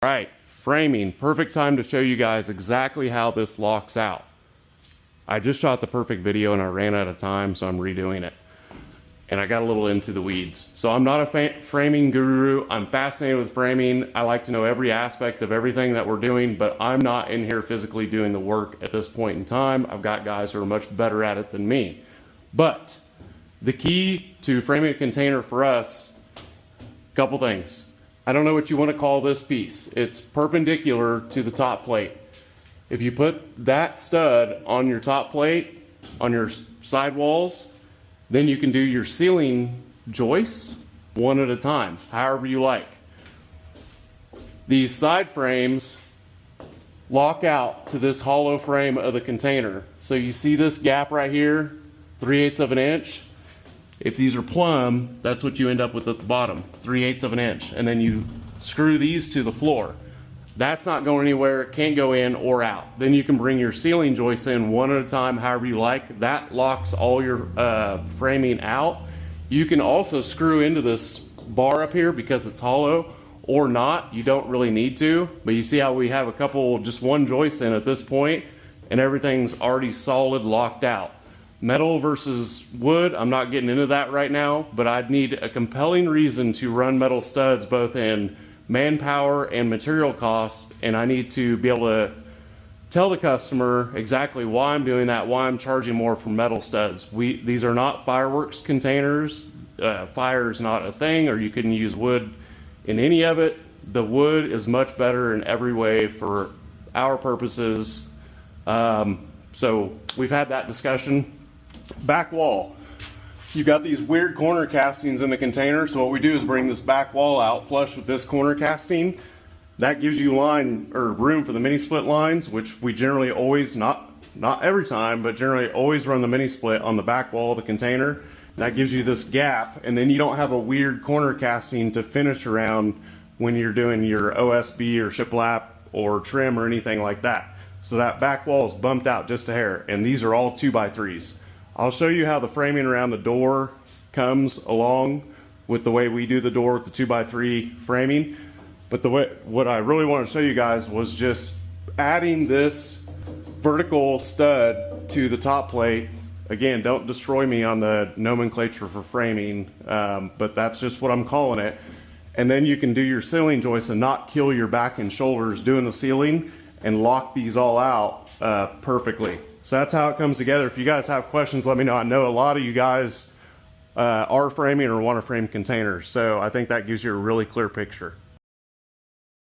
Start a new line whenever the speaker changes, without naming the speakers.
All right, framing, perfect time to show you guys exactly how this locks out. I just shot the perfect video and I ran out of time, so I'm redoing it. And I got a little into the weeds. So I'm not a framing guru. I'm fascinated with framing. I like to know every aspect of everything that we're doing, but I'm not in here physically doing the work at this point in time. I've got guys who are much better at it than me. But the key to framing a container for us, a couple things. I don't know what you want to call this piece. It's perpendicular to the top plate. If you put that stud on your top plate, on your side walls, then you can do your ceiling joists one at a time, however you like. These side frames lock out to this hollow frame of the container. So you see this gap right here, 3/8 of an inch. If these are plumb, that's what you end up with at the bottom, 3/8 of an inch. And then you screw these to the floor. That's not going anywhere, it can't go in or out. Then you can bring your ceiling joists in one at a time, however you like. That locks all your framing out. You can also screw into this bar up here because it's hollow, or not, you don't really need to. But you see how we have a couple, just one joist in at this point, and everything's already solid, locked out. Metal versus wood, I'm not getting into that right now, but I'd need a compelling reason to run metal studs both in manpower and material costs, and I need to be able to tell the customer exactly why I'm doing that, why I'm charging more for metal studs. These are not fireworks containers. Fire is not a thing, or you couldn't use wood in any of it. The wood is much better in every way for our purposes. So we've had that discussion. Back wall. You've got these weird corner castings in the container, so what we do is bring this back wall out flush with this corner casting. That gives you line or room for the mini split lines, which we generally always, not every time, but generally always run the mini split on the back wall of the container. That gives you this gap, and then you don't have a weird corner casting to finish around when you're doing your OSB or shiplap or trim or anything like that. So that back wall is bumped out just a hair, and these are all 2x3s. I'll show you how the framing around the door comes along with the way we do the door with the 2x3 framing. But what I really want to show you guys was just adding this vertical stud to the top plate. Again, don't destroy me on the nomenclature for framing, but that's just what I'm calling it. And then you can do your ceiling joists and not kill your back and shoulders doing the ceiling, and lock these all out perfectly. So that's how it comes together. If you guys have questions, let me know. I know a lot of you guys are framing or want to frame containers, so I think that gives you a really clear picture.